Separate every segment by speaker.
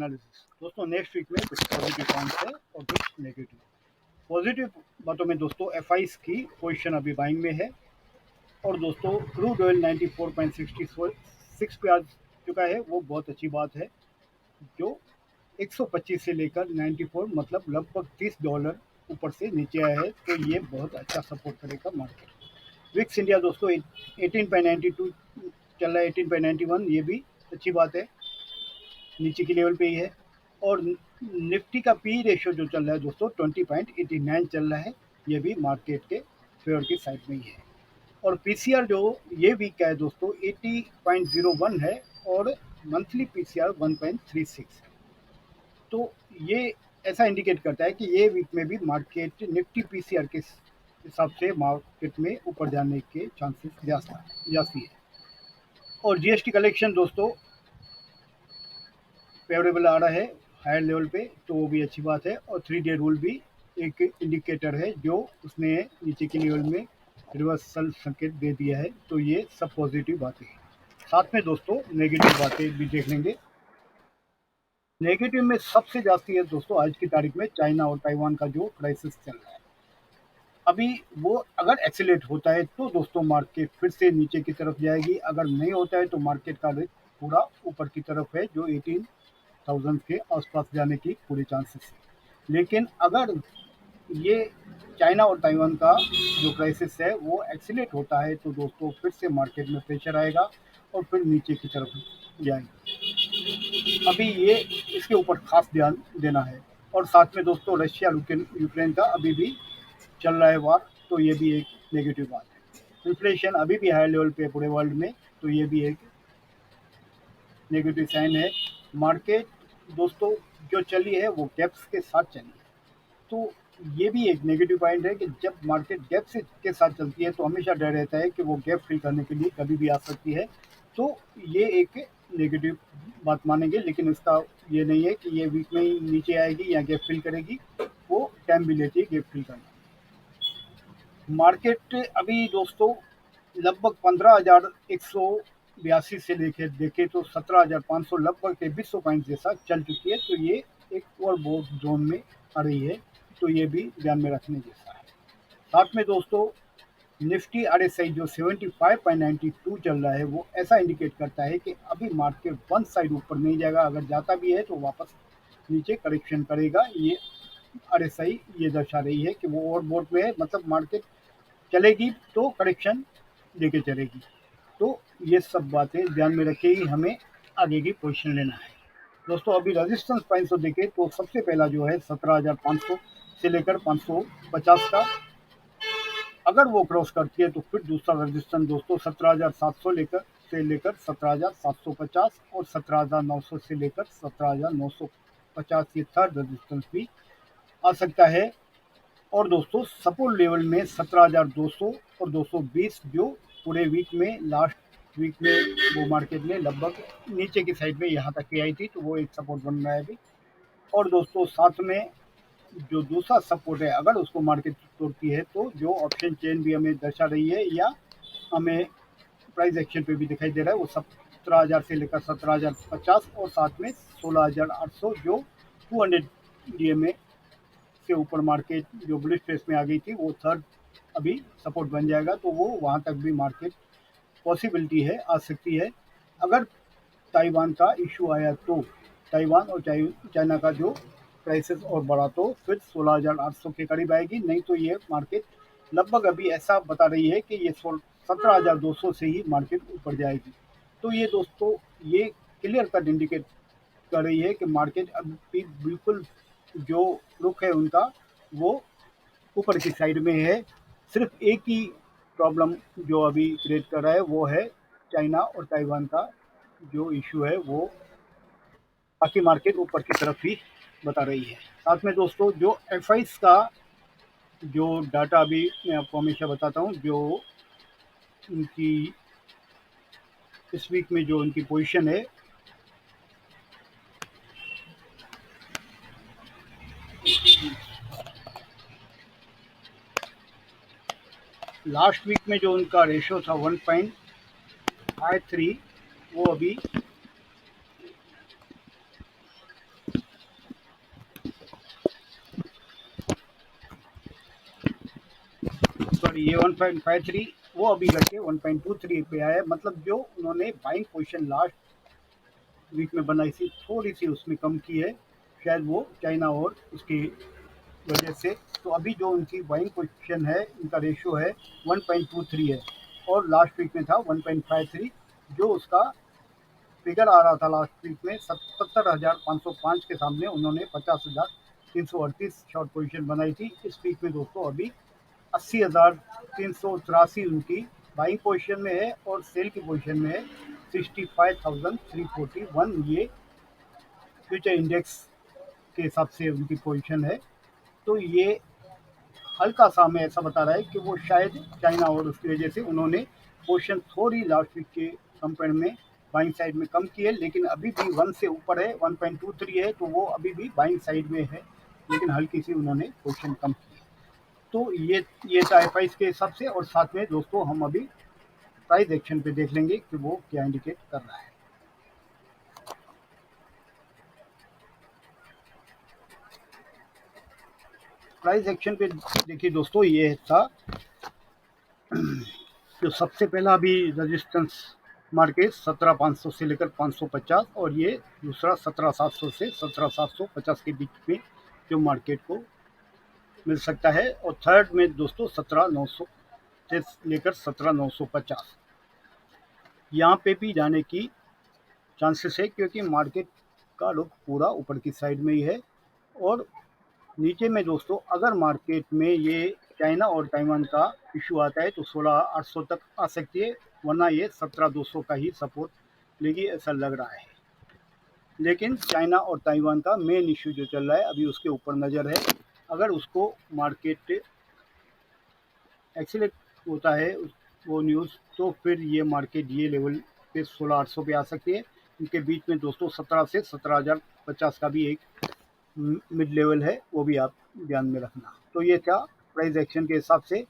Speaker 1: Analysis. दोस्तों next week में कुछ पॉजिटिव पॉइंट्स है और कुछ नेगेटिव। पॉजिटिव बातों में दोस्तों एफआईस की पोजीशन अभी बाइंग में है और दोस्तों क्रूड ऑयल 94.66 पे आ चुका है, वो बहुत अच्छी बात है। जो 125 से लेकर 94 मतलब लगभग $30 ऊपर से नीचे आया है, तो ये बहुत अच्छा सपोर्ट करेगा मार्केट। विक्स इंडिया दोस्तों 18.92 चल रहा है, 18.91, ये भी अच्छी बात है, नीचे की लेवल पे ही है। और निफ्टी का पी रेशियो जो चल रहा है दोस्तों 20.89 चल रहा है, ये भी मार्केट के फेवर की साइड में ही है। और पीसीआर जो ये वीक का है दोस्तों 80.01 है और मंथली पीसीआर 1.36 है। तो ये ऐसा इंडिकेट करता है कि ये वीक में भी मार्केट निफ्टी पीसीआर के हिसाब से मार्केट में ऊपर जाने के चांसेस जास्ती है। और जीएसटी कलेक्शन दोस्तों फेवरेबल आ रहा है हायर लेवल पे, तो वो भी अच्छी बात है। और 3 डे रूल भी एक इंडिकेटर है जो उसने नीचे के लेवल में रिवर्सल संकेत दे दिया है, तो ये सब पॉजिटिव बातें हैं। साथ में दोस्तों नेगेटिव बातें भी देख लेंगे। नेगेटिव में सबसे जास्ती है दोस्तों आज की तारीख में चाइना और ताइवान का जो क्राइसिस चल रहा है। अभी वो अगर एक्सीलेट होता है तो दोस्तों मार्केट फिर से नीचे की तरफ जाएगी, अगर नहीं होता है तो मार्केट का रेट पूरा ऊपर की तरफ है, जो 18,000 के आसपास जाने की पूरी चांसेस है। लेकिन अगर ये चाइना और ताइवान का जो क्राइसिस है वो एक्सीलेट होता है तो दोस्तों फिर से मार्केट में प्रेशर आएगा और फिर नीचे की तरफ जाएंगे। अभी ये इसके ऊपर खास ध्यान देना है। और साथ में दोस्तों रशिया यूक्रेन का अभी भी चल रहा है वार, तो ये भी एक नेगेटिव बात है। इन्फ्लेशन अभी भी हाई लेवल पे पूरे वर्ल्ड में, तो ये भी एक नेगेटिव साइन है। मार्केट दोस्तों जो चली है वो गैप्स के साथ चली है, तो ये भी एक नेगेटिव पॉइंट है कि जब मार्केट गैप से के साथ चलती है तो हमेशा डर रहता है कि वो गैप फिल करने के लिए कभी भी आ सकती है, तो ये एक नेगेटिव बात मानेंगे। लेकिन इसका ये नहीं है कि ये वीक में ही नीचे आएगी या गैप फिल करेगी, वो टाइम भी लेती है गैप फिल करना। मार्केट अभी दोस्तों लगभग 15,182 से लेकर देखे तो 17,500 लगभग 2300 पॉइंट जैसा चल चुकी है, तो ये एक और बोर्ड जोन में आ रही है, तो ये भी ध्यान में रखने जैसा है। साथ में दोस्तों निफ्टी आरएसआई जो 75.92 चल रहा है वो ऐसा इंडिकेट करता है कि अभी मार्केट वन साइड ऊपर नहीं जाएगा, अगर जाता भी है तो वापस नीचे करेक्शन करेगा। ये आरएसआई ये दर्शा रही है कि वो ओवरबोट में है, मतलब मार्केट चलेगी तो करेक्शन लेके चलेगी। तो ये सब बातें ध्यान में रखे ही हमें आगे की पोजीशन लेना है। दोस्तों अभी रेजिस्टेंस पॉइंट को देखें तो सबसे पहला जो है 17,500 से लेकर 550 का, अगर वो क्रॉस करती है तो फिर दूसरा रेजिस्टेंस दोस्तों 17,700 लेकर 17,750 और 17,900 से लेकर 17,950, ये थर्ड रेजिस्टेंस भी आ सकता है। और दोस्तों सपोर्ट लेवल में 17,200 और 220 जो पूरे वीक में लास्ट वीक में वो मार्केट ने लगभग नीचे की साइड में यहाँ तक की आई थी, तो वो एक सपोर्ट बन रहा है अभी। और दोस्तों साथ में जो दूसरा सपोर्ट है अगर उसको मार्केट तोड़ती है तो जो ऑप्शन चेन भी हमें दर्शा रही है या हमें प्राइस एक्शन पे भी दिखाई दे रहा है, वो 17,000 से लेकर 17,050 और साथ में 16,800 जो 200 डीएमए से ऊपर मार्केट जो बुलिश फेस में आ गई थी वो थर्ड अभी सपोर्ट बन जाएगा, तो वो वहाँ तक भी मार्केट पॉसिबिलिटी है आ सकती है। अगर ताइवान का इशू आया तो ताइवान और चाइना का जो प्राइसेस और बढ़ा तो फिर 16,800 के करीब आएगी, नहीं तो ये मार्केट लगभग अभी ऐसा बता रही है कि ये 17,200 से ही मार्केट ऊपर जाएगी। तो ये दोस्तों ये क्लियर कट इंडिकेट कर रही है कि मार्केट अभी बिल्कुल जो रुख है उनका वो ऊपर की साइड में है। सिर्फ एक ही प्रॉब्लम जो अभी क्रिएट कर रहा है वो है चाइना और ताइवान का जो इशू है, वो बाकी मार्केट ऊपर की तरफ ही बता रही है। साथ में दोस्तों जो एफआईस का जो डाटा अभी मैं आपको हमेशा बताता हूँ, जो उनकी इस वीक में जो उनकी पोजीशन है, लास्ट वीक में जो उनका रेशियो था 1.53, वो अभी और ये 1.53 वो अभी घट के 1.23 पे आया है। मतलब जो उन्होंने बाइंग पोजीशन लास्ट वीक में बनाई थी थोड़ी सी उसमें कम की है, शायद वो चाइना और उसकी वजह से। तो अभी जो उनकी बाइंग पोजीशन है, इनका रेशियो है 1.23 है, और लास्ट वीक में था 1.53। जो उसका फिगर आ रहा था लास्ट वीक में 77,505 के सामने उन्होंने 50,338 शॉर्ट पोजीशन बनाई थी। इस वीक में दोस्तों अभी 80,383 उनकी बाइंग पोजीशन में है, और सेल की पोजीशन में है 65,341। ये फ्यूचर इंडेक्स के हिसाब से उनकी पोजीशन है। तो ये हल्का सा हमें ऐसा बता रहा है कि वो शायद चाइना और उसकी वजह से उन्होंने पोजीशन थोड़ी लास्ट वीक के कंपेयर में बाइंग साइड में कम की है, लेकिन अभी भी 1 से ऊपर है, 1.23 है, तो वो अभी भी बाइंग साइड में है, लेकिन हल्की सी उन्होंने पोजीशन कम की है। तो ये था एफआईस के हिसाब से। और साथ में दोस्तों हम अभी प्राइस एक्शन पे देख लेंगे कि वो क्या इंडिकेट कर रहा है। प्राइस एक्शन पे देखिए दोस्तों, ये था जो सबसे पहला अभी रेजिस्टेंस मार्केट 17,500 से लेकर 550, और ये दूसरा 17,700 से 17,750 के बीच में जो मार्केट को मिल सकता है। और थर्ड में दोस्तों 17,900 से लेकर 17,950 यहाँ पे भी जाने की चांसेस है, क्योंकि मार्केट का रुख पूरा ऊपर की साइड में ही है। और नीचे में दोस्तों अगर मार्केट में ये चाइना और ताइवान का इशू आता है तो 16,800 तक आ सकती है, वरना ये 17,200 का ही सपोर्ट लेगी ऐसा लग रहा है। लेकिन चाइना और ताइवान का मेन इशू जो चल रहा है अभी उसके ऊपर नज़र है। अगर उसको मार्केट एक्सीलेट होता है वो न्यूज़, तो फिर ये मार्केट ये लेवल पे 16,800 पे आ सकती है। इनके बीच में दोस्तों 17 से 17,050 का भी एक मिड लेवल है, वो भी आप ध्यान में रखना। तो ये था प्राइस एक्शन के हिसाब से।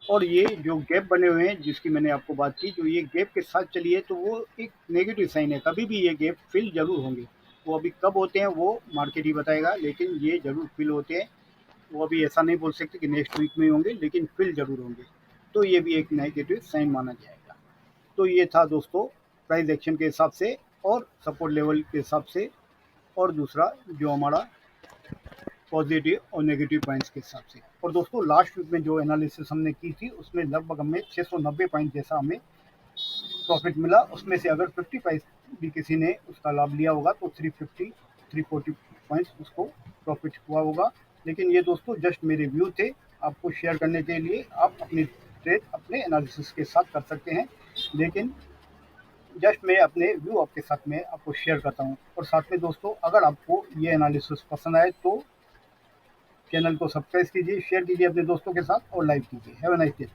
Speaker 1: और ये जो गैप बने हुए हैं जिसकी मैंने आपको बात की, जो ये गैप के साथ चलिए तो वो एक नेगेटिव साइन है, कभी भी ये गैप फिल जरूर होंगे। वो अभी कब होते हैं वो मार्केट ही बताएगा, लेकिन ये जरूर फिल होते हैं। वो अभी ऐसा नहीं बोल सकते कि नेक्स्ट वीक में होंगे, लेकिन फिल जरूर होंगे। तो ये भी एक नेगेटिव साइन माना जाएगा। तो ये था दोस्तों प्राइस एक्शन के हिसाब से और सपोर्ट लेवल के हिसाब से, और दूसरा जो हमारा पॉजिटिव और नेगेटिव पॉइंट्स के हिसाब से। और दोस्तों लास्ट वीक में जो एनालिसिस हमने की थी उसमें लगभग हमें 690 पॉइंट जैसा हमें प्रॉफिट मिला। उसमें से अगर 55 भी किसी ने उसका लाभ लिया होगा तो 350 340 पॉइंट्स उसको प्रॉफिट हुआ होगा। लेकिन ये दोस्तों जस्ट मेरे व्यू थे, आपको शेयर करने के लिए। आप अपनी ट्रेड अपने एनालिसिस के साथ कर सकते हैं, लेकिन जस्ट मैं अपने व्यू आपके साथ में आपको शेयर करता हूँ। और साथ में दोस्तों अगर आपको ये एनालिसिस पसंद आए तो चैनल को सब्सक्राइब कीजिए, शेयर कीजिए अपने दोस्तों के साथ और लाइक कीजिए। Have a nice day.